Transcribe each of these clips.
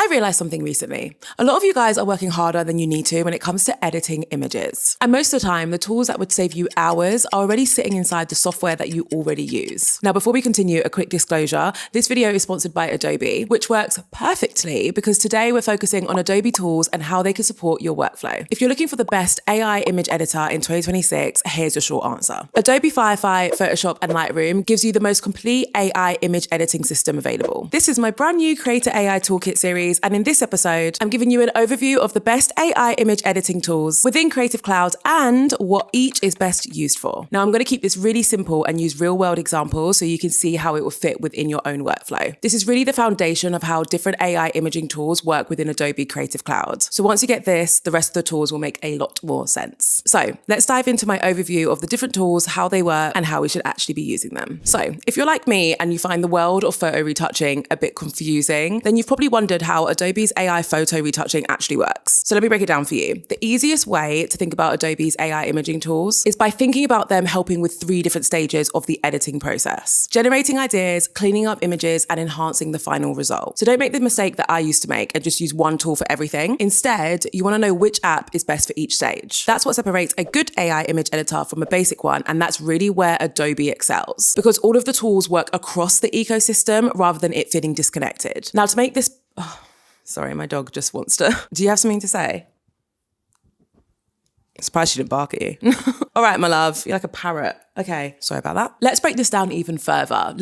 realized something recently. A lot of you guys are working harder than you need to when it comes to editing images. And most of the time, the tools that would save you hours are already sitting inside the software that you already use. Now, before we continue, a quick disclosure. This video is sponsored by Adobe, which works perfectly because today we're focusing on Adobe tools and how they can support your workflow. If you're looking for the best AI image editor in 2026, here's your short answer. Adobe Firefly, Photoshop, and Lightroom gives you the most complete AI image editing system available. This is my brand new Creator AI Toolkit series, and in this episode, I'm giving you an overview of the best AI image editing tools within Creative Cloud and what each is best used for. Now, I'm going to keep this really simple and use real-world examples so you can see how it will fit within your own workflow. This is really the foundation of how different AI imaging tools work within Adobe Creative Cloud. So once you get this, the rest of the tools will make a lot more sense. So let's dive into my overview of the different tools, how they work, and how we should actually be using them. So if you're like me and you find the world of photo retouching a bit confusing, then you've probably wondered how Adobe's AI photo retouching actually works. So let me break it down for you. The easiest way to think about Adobe's AI imaging tools is by thinking about them helping with 3 different stages of the editing process: generating ideas, cleaning up images, and enhancing the final result. So don't make the mistake that I used to make and just use one tool for everything. Instead, you want to know which app is best for each stage. That's what separates a good AI image editor from a basic one, and that's really where Adobe excels, because all of the tools work across the ecosystem rather than it feeling disconnected. Now, to make this... Sorry, my dog just wants to... Do you have something to say? Surprised she didn't bark at you. All right, my love, you're like a parrot. Okay, sorry about that. Let's break this down even further.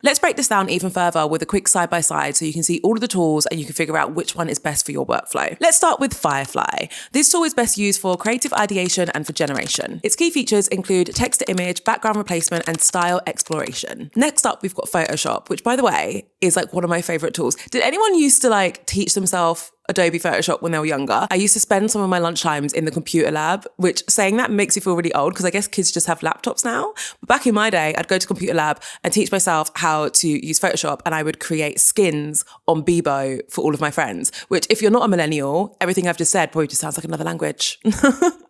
Let's break this down even further with a quick side-by-side so you can see all of the tools and you can figure out which one is best for your workflow. Let's start with Firefly. This tool is best used for creative ideation and for generation. Its key features include text-to-image, background replacement, and style exploration. Next up, we've got Photoshop, which, by the way, is like one of my favorite tools. Did anyone used to teach themselves Adobe Photoshop when they were younger? I used to spend some of my lunchtimes in the computer lab, which, saying that, makes you feel really old because I guess kids just have laptops now. But back in my day, I'd go to computer lab and teach myself how to use Photoshop, and I would create skins on Bebo for all of my friends, which, if you're not a millennial, everything I've just said probably just sounds like another language.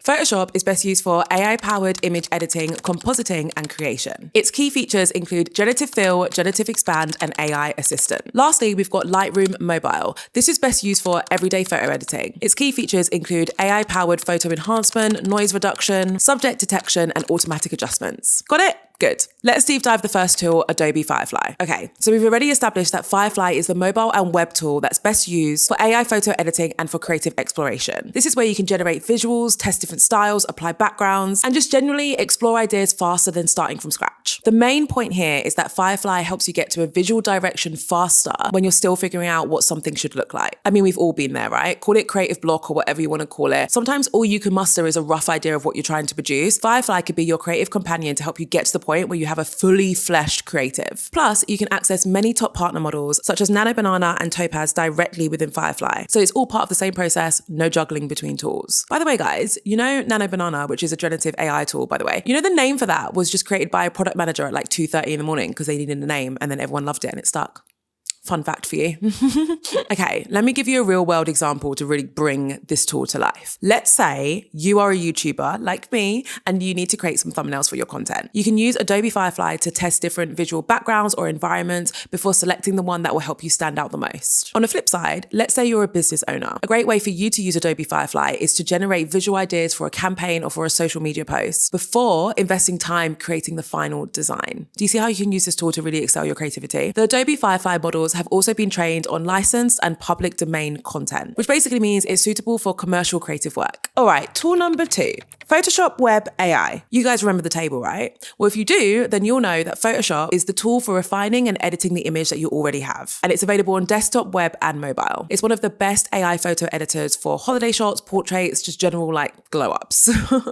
Photoshop is best used for AI-powered image editing, compositing, and creation. Its key features include generative fill, generative expand, and AI assistant. Lastly, we've got Lightroom Mobile. This is best used for everyday photo editing. Its key features include AI-powered photo enhancement, noise reduction, subject detection, and automatic adjustments. Got it? Good. Let's deep dive the first tool, Adobe Firefly. Okay, so we've already established that Firefly is the mobile and web tool that's best used for AI photo editing and for creative exploration. This is where you can generate visuals, test different styles, apply backgrounds, and just generally explore ideas faster than starting from scratch. The main point here is that Firefly helps you get to a visual direction faster when you're still figuring out what something should look like. I mean, we've all been there, right? Call it creative block or whatever you want to call it. Sometimes all you can muster is a rough idea of what you're trying to produce. Firefly could be your creative companion to help you get to the point where you have a fully fleshed creative. Plus, you can access many top partner models such as Nano Banana and Topaz directly within Firefly. So it's all part of the same process, no juggling between tools. By the way, guys, you know Nano Banana, which is a generative AI tool, by the way, you know the name for that was just created by a product manager at 2:30 in the morning because they needed a name and then everyone loved it and it stuck. Fun fact for you. Okay, let me give you a real world example to really bring this tool to life. Let's say you are a YouTuber like me and you need to create some thumbnails for your content. You can use Adobe Firefly to test different visual backgrounds or environments before selecting the one that will help you stand out the most. On the flip side, let's say you're a business owner. A great way for you to use Adobe Firefly is to generate visual ideas for a campaign or for a social media post before investing time creating the final design. Do you see how you can use this tool to really excel your creativity? The Adobe Firefly models have also been trained on licensed and public domain content, which basically means it's suitable for commercial creative work. All right, tool number 2. Photoshop Web AI. You guys remember the table, right? Well, if you do, then you'll know that Photoshop is the tool for refining and editing the image that you already have. And it's available on desktop, web, and mobile. It's one of the best AI photo editors for holiday shots, portraits, just general glow ups.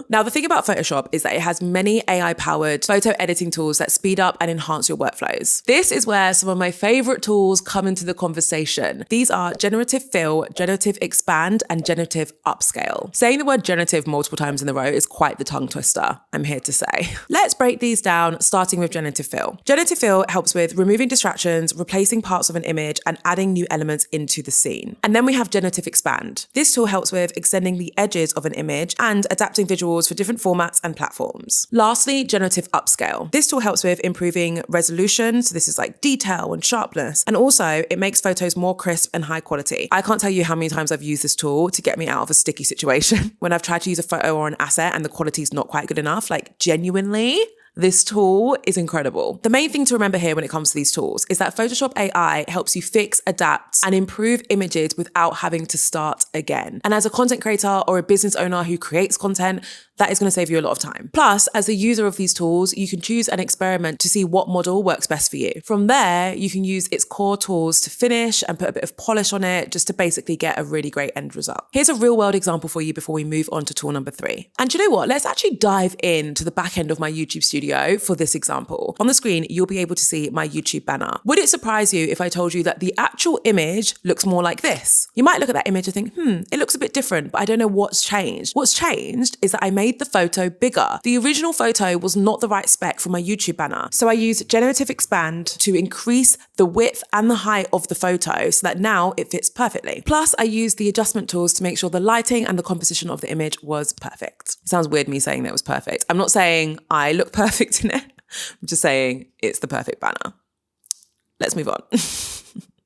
Now, the thing about Photoshop is that it has many AI-powered photo editing tools that speed up and enhance your workflows. This is where some of my favorite tools tools come into the conversation. These are generative fill, generative expand, and generative upscale. Saying the word generative multiple times in a row is quite the tongue twister, I'm here to say. Let's break these down, starting with generative fill. Generative fill helps with removing distractions, replacing parts of an image, and adding new elements into the scene. And then we have generative expand. This tool helps with extending the edges of an image and adapting visuals for different formats and platforms. Lastly, generative upscale. This tool helps with improving resolution, so this is like detail and sharpness, and also it makes photos more crisp and high quality. I can't tell you how many times I've used this tool to get me out of a sticky situation when I've tried to use a photo or an asset and the quality is not quite good enough. Like, genuinely, this tool is incredible. The main thing to remember here when it comes to these tools is that Photoshop AI helps you fix, adapt, and improve images without having to start again. And as a content creator or a business owner who creates content, that is going to save you a lot of time. Plus, as a user of these tools, you can choose an experiment to see what model works best for you. From there, you can use its core tools to finish and put a bit of polish on it just to basically get a really great end result. Here's a real world example for you before we move on to tool number 3. And you know what? Let's actually dive into the back end of my YouTube studio for this example. On the screen, you'll be able to see my YouTube banner. Would it surprise you if I told you that the actual image looks more like this? You might look at that image and think, it looks a bit different, but I don't know what's changed. What's changed is that I made the photo bigger. The original photo was not the right spec for my YouTube banner. So I used generative expand to increase the width and the height of the photo so that now it fits perfectly. Plus, I used the adjustment tools to make sure the lighting and the composition of the image was perfect. It sounds weird me saying that it was perfect. I'm not saying I look perfect in it. I'm just saying it's the perfect banner. Let's move on.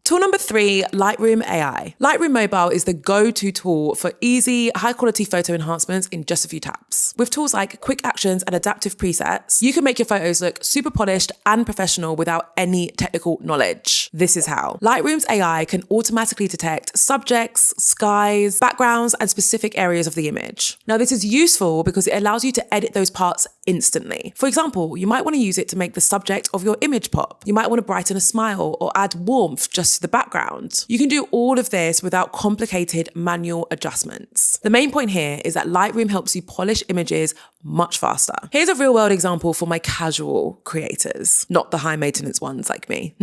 Tool number 3, Lightroom AI. Lightroom Mobile is the go-to tool for easy, high-quality photo enhancements in just a few taps. With tools like quick actions and adaptive presets, you can make your photos look super polished and professional without any technical knowledge. This is how. Lightroom's AI can automatically detect subjects, skies, backgrounds, and specific areas of the image. Now, this is useful because it allows you to edit those parts instantly. For example, you might want to use it to make the subject of your image pop. You might want to brighten a smile or add warmth just to the background. You can do all of this without complicated manual adjustments. The main point here is that Lightroom helps you polish images much faster. Here's a real world example for my casual creators, not the high maintenance ones like me.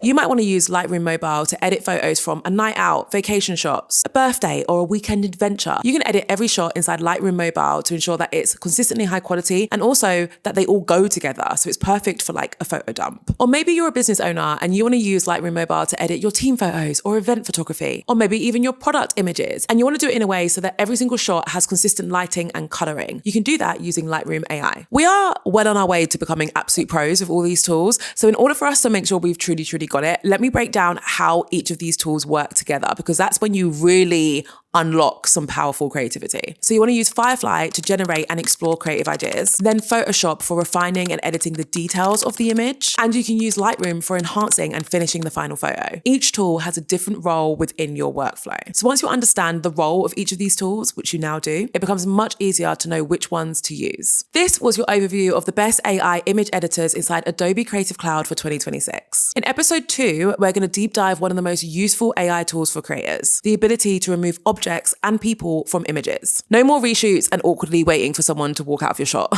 You might want to use Lightroom Mobile to edit photos from a night out, vacation shots, a birthday, or a weekend adventure. You can edit every shot inside Lightroom Mobile to ensure that it's consistently high quality and also that they all go together. So it's perfect for like a photo dump. Or maybe you're a business owner and you want to use Lightroom Mobile to edit your team photos or event photography, or maybe even your product images. And you want to do it in a way so that every single shot has consistent lighting and coloring. You can do that using Lightroom AI. We are well on our way to becoming absolute pros with all these tools. So in order for us to make sure we've truly got it, let me break down how each of these tools work together, because that's when you really unlock some powerful creativity. So you want to use Firefly to generate and explore creative ideas, then Photoshop for refining and editing the details of the image, and you can use Lightroom for enhancing and finishing the final photo. Each tool has a different role within your workflow. So once you understand the role of each of these tools, which you now do, it becomes much easier to know which ones to use. This was your overview of the best AI image editors inside Adobe Creative Cloud for 2026. In episode 2, we're going to deep dive one of the most useful AI tools for creators, the ability to remove objects and people from images. No more reshoots and awkwardly waiting for someone to walk out of your shot.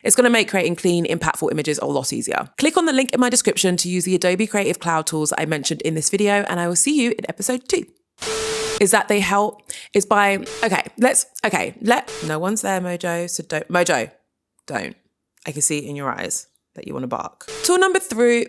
It's going to make creating clean, impactful images a lot easier. Click on the link in my description to use the Adobe Creative Cloud tools that I mentioned in this video, and I will see you in episode 2. Is that they help? Is by, no one's there, Mojo, so don't. I can see it in your eyes that you want to bark. Tool number 3